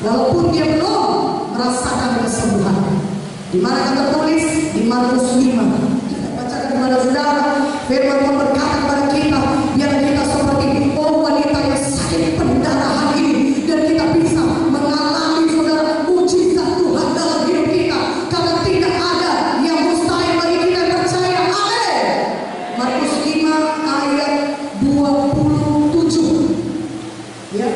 walaupun dia belum merasakan kesembuhan. Di mana kan tertulis di Markus 5. Kita bacakan kepada saudara, firman Tuhan berkata kepada kita, biar kita seperti wanita yang sakit pendarahan ini, dan kita bisa mengalami saudara mujizat Tuhan dalam hidup kita, karena tidak ada yang mustahil bagi kita yang percaya. Amin. Markus 5 ayat 27 ya,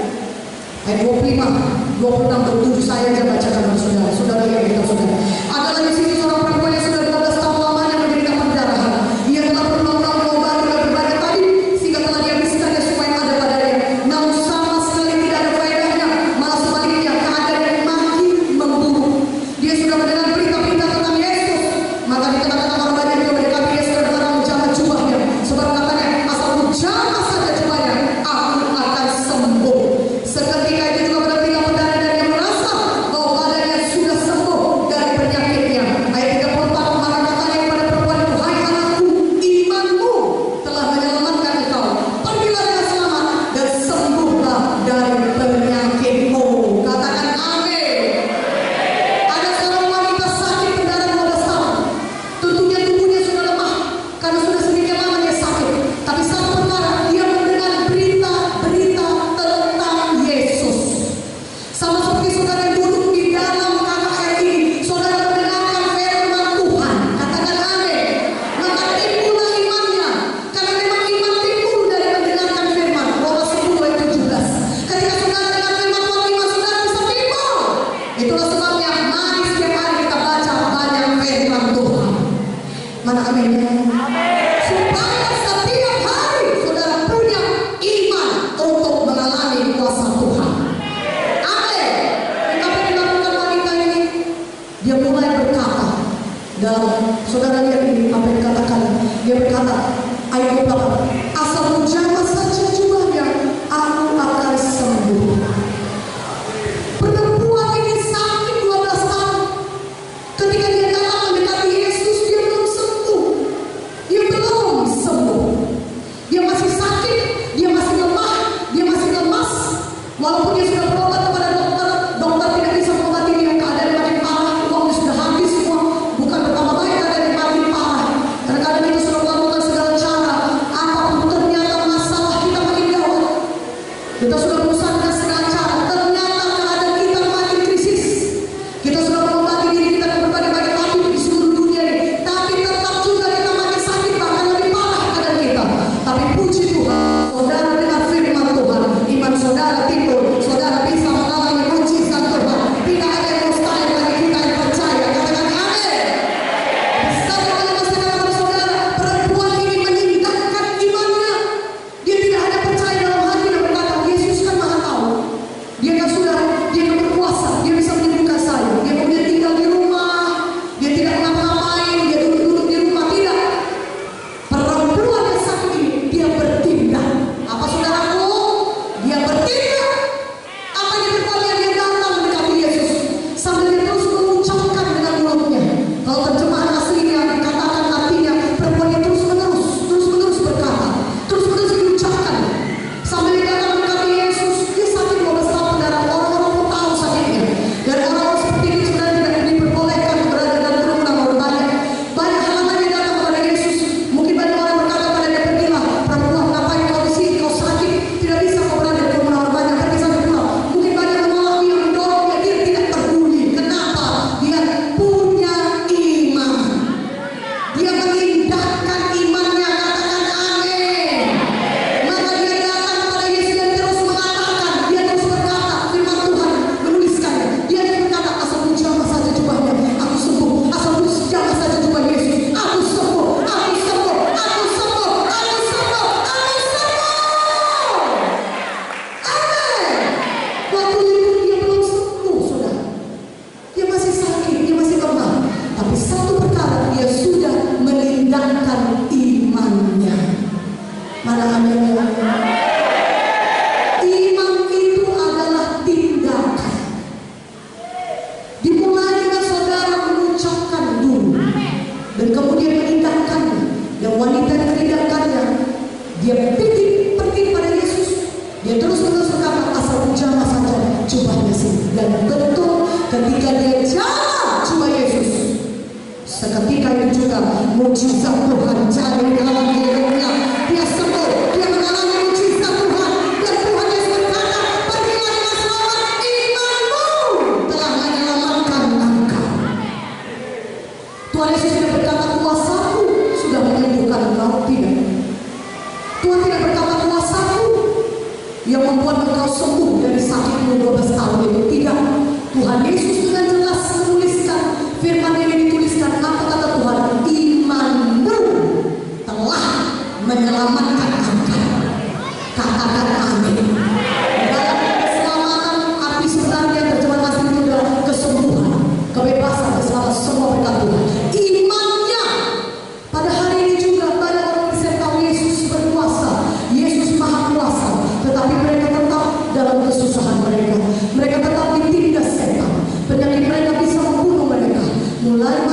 ayat 25, 26, 27 saya aja bacakan kepada saudara. Saudara yang kita saudara, adalah di sini seorang perempuan yang sudah 12 tahun lamanya menderita pendarahan. Ia telah berulang-ulang mengobati dengan berbagai tadi, sehingga telah dihabiskannya semua yang ada padanya, namun sama sekali tidak ada faedahnya, malah sebaliknya keadaan yang makin memburuk. Dia sudah mendengar berita-berita tentang Yesus, maka di tengah-tengah orang banyak yang mendekati Yesus dan berkata menjamah jubahnya, sebab katanya, asal menjamah saja jubahnya, aku akan sembuh. Seketika itu juga berhentilah pendarahan dan dia merasa bahwa badannya sudah sembuh dari penyakitnya. Ayat 34, maka katanya kepada perempuan itu, hai anakku, imanmu telah menyelamatkan engkau. Pergilah dengan selamat dan sembuhlah dari penyakitmu. Katakan amin. Ada seorang wanita sakit pendarahan 12 tahun. Tentunya tubuhnya sudah lemah karena sudah sedemikian lama dia sakit. Tapi satu perkara, dia mendengar berita-berita tentang Yesus. Sama seperti saudara yang duduk di dalam KKR ini, saudara mendengarkan firman Tuhan. Katakan amin. Maka timbullah imannya, karena memang iman timbul dari mendengarkan firman. Roma 10 ayat 17. Ketika saudara dengar firman Tuhan, iman saudara bisa timbul. Itulah sebabnya mari setiap hari kita baca banyak firman Tuhan. Mana amin? Supaya setiap hari saudara punya iman untuk mengalami kuasa Tuhan. Amin. Tetapi dilakukan wanita ini, dia mulai berkata, dalam saudara lihat ini apa yang dikatakan. Dia berkata, ayat 28, asal menjamah saja jubahnya, aku akan sembuh. Perempuan ini sakit 12 tahun. Ketika dia datang mendekati Yesus, dia belum sembuh. Dia belum sembuh. Dia masih sakit, dia masih lemah, dia masih lemas. Walaupun dia sudah berobat kepada dokter, dokter tidak bisa mengobati dia. Keadaannya makin parah, uangnya sudah habis semua. Bukan bertambah baik, keadaannya makin parah. Kadang-kadang kita sudah melakukan segala cara, apapun ternyata masalah kita makin gawat. Kita sudah berusaha dengan segala cara, ternyata keadaan kita makin krisis. Kita sudah mengobati diri kita ke berbagai-bagai tabib di seluruh dunia ini, tapi tetap juga kita makin sakit, bahkan lebih parah keadaan kita. Tapi puji Tuhan, saudara dengar firman Tuhan, iman saudara timbul, saudara bisa mengalami mujizat Tuhan. Tidak ada yang mustahil bagi kita yang percaya. Katakan amin. Saudara menyaksikan kepada saudara, perempuan ini meninggalkan imannya. Dia tidak hanya percaya dalam hati dan berkata, Yesus kan maha tahu. Dia kan berkuasa, dia bisa menyembuhkan saya. Dia kemudian tinggal di rumah, dia tidak ngapa-ngapain, dia duduk-duduk di rumah. Tidak. Perempuan yang sakit ini, dia bertindak. Apa saudaraku? Dia bertindak. Apa yang berbuatnya? Dia datang mendekati Yesus sambil dia terus mengucapkan dengan mulutnya. Kalau terjemahan aslinya dikatakan artinya perempuan itu terus-menerus berkata, terus-menerus diucapkan. Sambil dia datang mendekati Yesus, dia sakit 12 tahun pendarahan. Orang-orang pun tahu sakitnya. Dan orang-orang seperti ini sebenarnya tidak diperbolehkan berada dalam kerumunan orang banyak. Banyak halaman yang datang kepada Yesus. Mungkin banyak orang berkata kepada dia, pergilah perempuan, ngapain kau di sini? Kau sakit, tidak bisa kau berada di kerumunan orang banyak. Pergi saja pulang. Mungkin banyak menolak dia, mendorongnya, dia tidak peduli. Kenapa? Dia punya iman. Dia mengindahkan imannya. Katakan amin. Maka dia datang kepada Yesus dan terus mengatakan, dia terus berkata, firman Tuhan menuliskannya. Dia berkata, asal menjamah saja jubahnya, aku sembuh. Asal menjamah saja jubah Yesus, aku sembuh, aku sembuh, aku sembuh, aku sembuh, aku sembuh. Amin. Waktu itu dia belum sembuh, saudara. Dia masih sakit, dia masih lemah. Tapi satu perkara, dia sudah menindakkan imannya. Mana amin? Iman itu adalah tindakan. Dimulai dengan saudara mengucapkan dulu, dan kemudian menindakkannya. Dan wanita yang menindakkannya, dia pergi pada Yesus. Dia terus berkata, asal menjamah saja jubahnya sini. Dan betul ketika dia jalan cuma Yesus, seketika itu juga mujizat Tuhan jadi dalam hidupnya. Dia sembuh, dia mengalami mujizat Tuhan, dan Tuhan Yesus berkata, pergilah dengan selamat, imanmu telah menyelamatkan engkau. Tuhan Yesus tidak berkata kuasaku sudah menyembuhkan engkau, tidak. Tuhan tidak berkata kuasaku yang membuat engkau sembuh dari sakitmu 12 tahun itu, tidak. Tuhan Yesus dengan jelas menuliskan firman ini, dituliskan apa kata Tuhan, imanmu telah menyelamatkan engkau. Katakan amin. Dalam keselamatan arti sebenarnya terjemahan asli itu adalah kesembuhan, kebebasan, keselamatan, semua berkat Tuhan. Imannya pada hari ini juga banyak orang bisa tahu Yesus berkuasa, Yesus maha kuasa, tetapi mereka tetap dalam kesusahan mereka. Mereka tetap ditindas setan. Penyakit mereka bisa membunuh mereka. Mulai